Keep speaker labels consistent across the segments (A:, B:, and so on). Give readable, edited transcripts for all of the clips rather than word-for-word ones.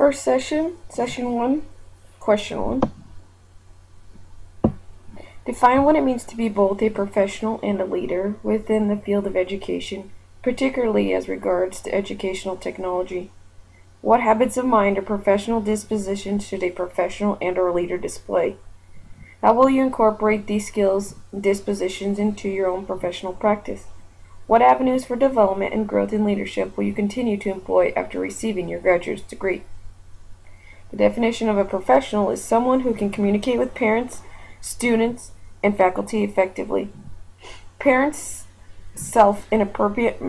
A: First session, session 1, question 1. Define what it means to be both a professional and a leader within the field of education, particularly as regards to educational technology. What habits of mind or professional dispositions should a professional and or leader display? How will you incorporate these skills and dispositions into your own professional practice? What avenues for development and growth in leadership will you continue to employ after receiving your graduate's degree? The definition of a professional is someone who can communicate with parents, students, and faculty effectively. Presents self in appropriate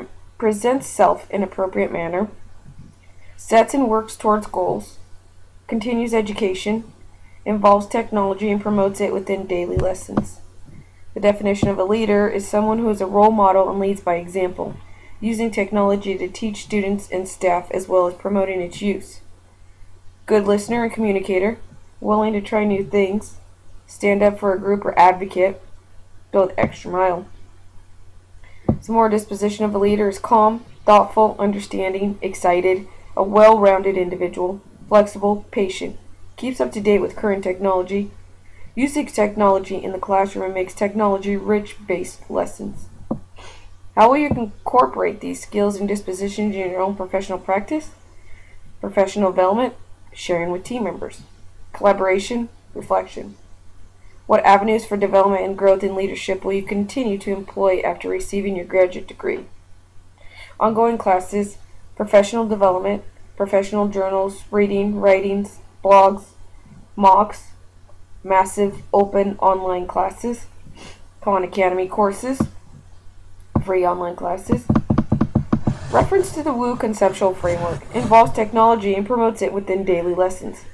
A: manner, sets and works towards goals, continues education, involves technology and promotes it within daily lessons. The definition of a leader is someone who is a role model and leads by example, using technology to teach students and staff as well as promoting its use. Good listener and communicator, willing to try new things, stand up for a group or advocate, go the extra mile. Some more disposition of a leader is calm, thoughtful, understanding, excited, a well-rounded individual, flexible, patient, keeps up to date with current technology, uses technology in the classroom and makes technology-rich based lessons. How will you incorporate these skills and dispositions in your own professional practice? Professional development, sharing with team members, collaboration, reflection. What avenues for development and growth in leadership will you continue to employ after receiving your graduate degree? Ongoing classes, professional development, professional journals, reading, writings, blogs, mocks, massive open online classes, Khan Academy courses, free online classes. Reference to the Wu conceptual framework involves technology and promotes it within daily lessons.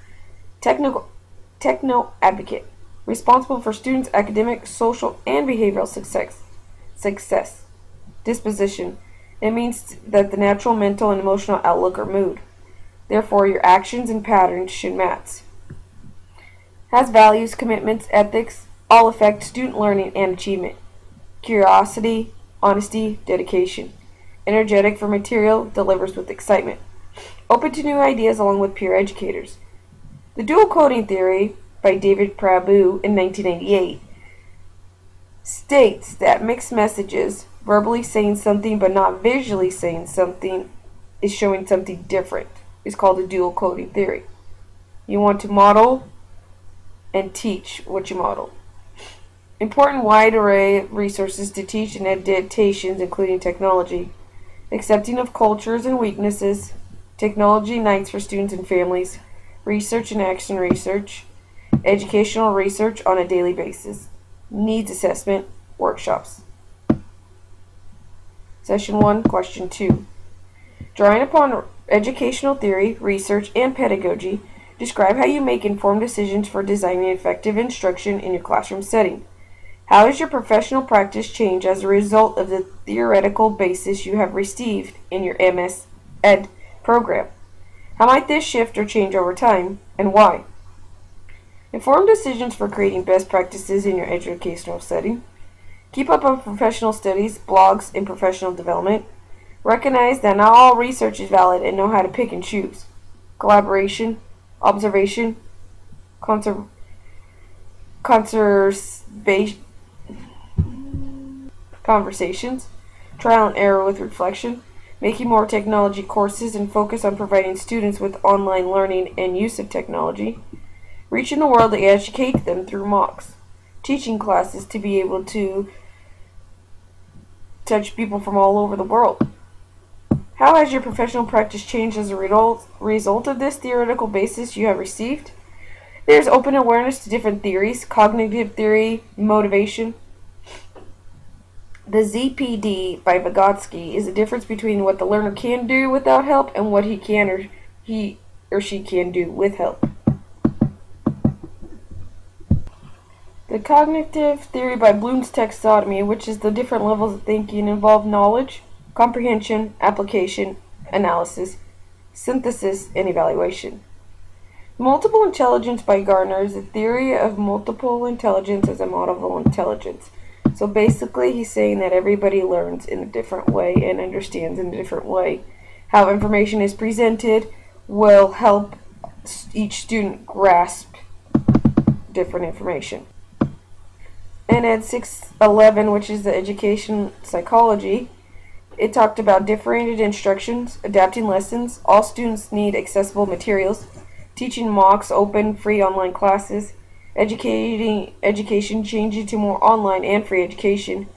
A: Techno advocate, responsible for students' academic, social, and behavioral success. Disposition, it means that the natural mental and emotional outlook or mood. Therefore, your actions and patterns should match. Has values, commitments, ethics, all affect student learning and achievement. Curiosity, honesty, dedication. Energetic for material, delivers with excitement. Open to new ideas along with peer educators. The dual coding theory by David Prabhu in 1998 states that mixed messages, verbally saying something but not visually saying something, is showing something different. It's called the dual coding theory. You want to model and teach what you model. Important wide array of resources to teach and adaptations, including technology. Accepting of cultures and weaknesses, technology nights for students and families, research and action research, educational research on a daily basis, needs assessment, workshops. Session 1, Question 2. Drawing upon educational theory, research, and pedagogy, describe how you make informed decisions for designing effective instruction in your classroom setting. How has your professional practice changed as a result of the theoretical basis you have received in your MS Ed program? How might this shift or change over time, and why? Informed decisions for creating best practices in your educational setting. Keep up on professional studies, blogs, and professional development. Recognize that not all research is valid and know how to pick and choose. Collaboration, observation, conversations, trial and error with reflection, making more technology courses and focus on providing students with online learning and use of technology, reaching the world to educate them through mocks, teaching classes to be able to touch people from all over the world. How has your professional practice changed as a result of this theoretical basis you have received? There's open awareness to different theories, cognitive theory, motivation. The ZPD by Vygotsky is the difference between what the learner can do without help and what he or she can do with help. The cognitive theory by Bloom's taxonomy, which is the different levels of thinking, involve knowledge, comprehension, application, analysis, synthesis, and evaluation. Multiple intelligence by Gardner is a theory of multiple intelligence as a model of intelligence. So basically he's saying that everybody learns in a different way and understands in a different way. How information is presented will help each student grasp different information. And at 611, which is the education psychology, it talked about differentiated instructions, adapting lessons. All students need accessible materials, teaching mocks, open, free online classes, education changing to more online and free education,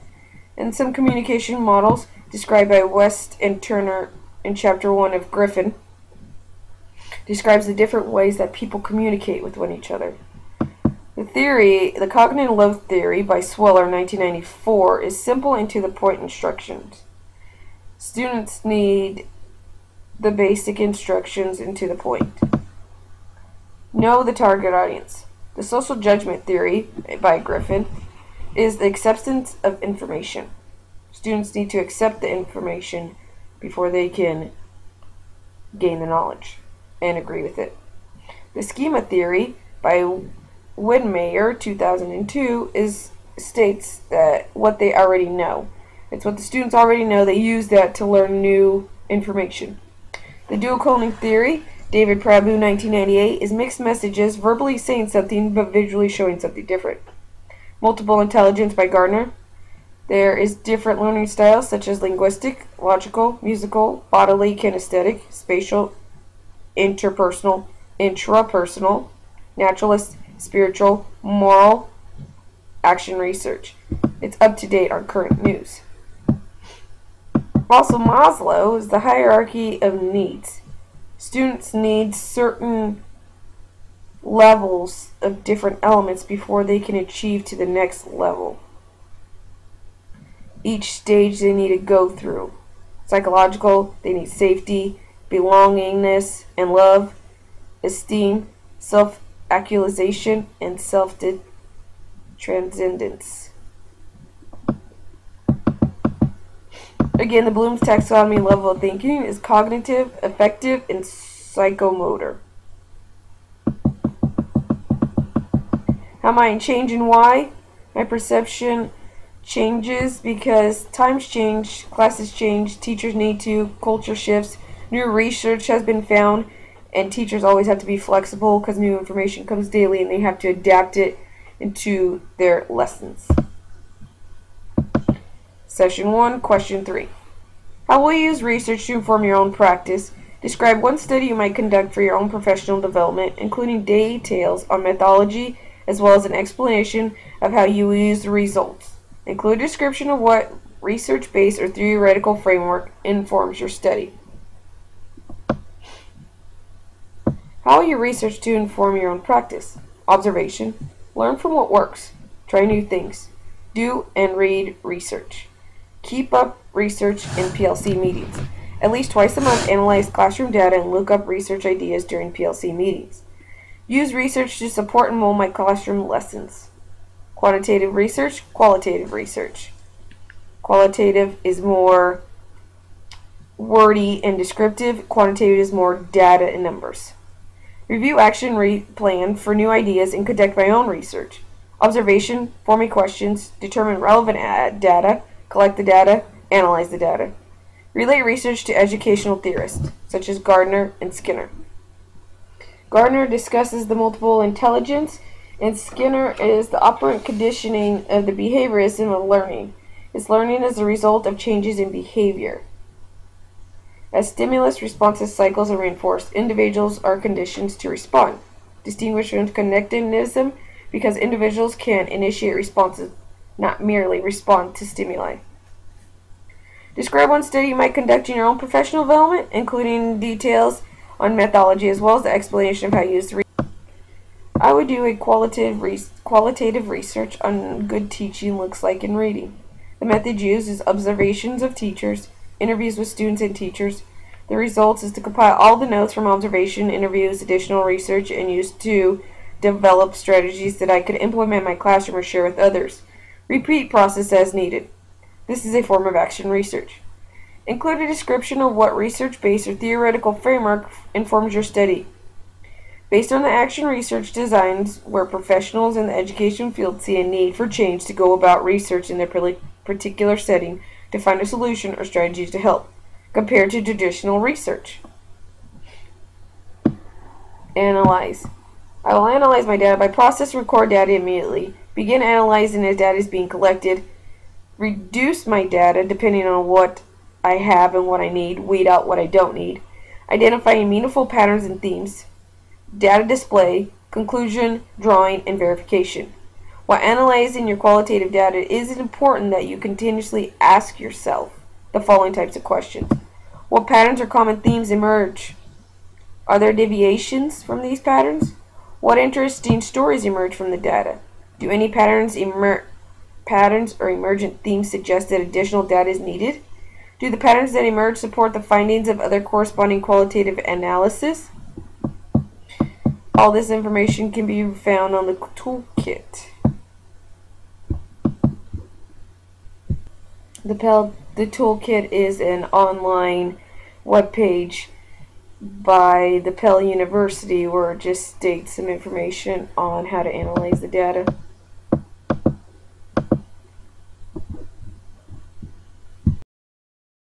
A: and some communication models described by West and Turner in Chapter 1 of Griffin describes the different ways that people communicate with one another. The cognitive load theory by Sweller, 1994, is simple and to the point instructions. Students need the basic instructions and to the point. Know the target audience. The social judgment theory by Griffin is the acceptance of information. Students need to accept the information before they can gain the knowledge and agree with it. The schema theory by Widmeyer, 2002, states that what they already know. It's what the students already know. They use that to learn new information. The dual coding theory, David Prabhu, 1998, is mixed messages, verbally saying something but visually showing something different. Multiple intelligence by Gardner. There is different learning styles such as linguistic, logical, musical, bodily, kinesthetic, spatial, interpersonal, intrapersonal, naturalist, spiritual, moral, action research. It's up to date on current news. Also, Maslow is the hierarchy of needs. Students need certain levels of different elements before they can achieve to the next level. Each stage they need to go through. Psychological, they need safety, belongingness, and love, esteem, self-actualization, and self-transcendence. Again, the Bloom's taxonomy level of thinking is cognitive, affective, and psychomotor. How mind change and why? My perception changes because times change, classes change, teachers need to, culture shifts, new research has been found, and teachers always have to be flexible because new information comes daily and they have to adapt it into their lessons. Session 1, Question 3. How will you use research to inform your own practice? Describe one study you might conduct for your own professional development, including details on methodology as well as an explanation of how you will use the results. Include a description of what research-based or theoretical framework informs your study. How will you research to inform your own practice? Observation. Learn from what works. Try new things. Do and read research. Keep up research in PLC meetings. At least twice a month, analyze classroom data and look up research ideas during PLC meetings. Use research to support and mold my classroom lessons. Quantitative research, qualitative research. Qualitative is more wordy and descriptive. Quantitative is more data and numbers. Review action plan for new ideas and conduct my own research. Observation, forming questions, determine relevant data, collect the data, analyze the data. Relate research to educational theorists, such as Gardner and Skinner. Gardner discusses the multiple intelligence, and Skinner is the operant conditioning of the behaviorism of learning. It's learning as a result of changes in behavior. As stimulus-responsive cycles are reinforced, individuals are conditioned to respond. Distinguish from connectivism because individuals can initiate responses, not merely respond to stimuli. Describe one study you might conduct in your own professional development, including details on methodology as well as the explanation of how you use the research. I would do a qualitative research on good teaching looks like in reading. The method used is observations of teachers, interviews with students and teachers. The results is to compile all the notes from observation, interviews, additional research, and use to develop strategies that I could implement in my classroom or share with others. Repeat process as needed. This is a form of action research. Include a description of what research-based or theoretical framework informs your study. Based on the action research designs where professionals in the education field see a need for change to go about research in their particular setting to find a solution or strategies to help, compared to traditional research. Analyze. I will analyze my data by process and record data immediately. Begin analyzing as data is being collected. Reduce my data depending on what I have and what I need. Weed out what I don't need. Identifying meaningful patterns and themes. Data display, conclusion, drawing, and verification. While analyzing your qualitative data, it is important that you continuously ask yourself the following types of questions. What patterns or common themes emerge? Are there deviations from these patterns? What interesting stories emerge from the data? Do any patterns or emergent themes suggest that additional data is needed? Do the patterns that emerge support the findings of other corresponding qualitative analysis? All this information can be found on the toolkit. The toolkit is an online webpage by the Pell University where it just states some information on how to analyze the data.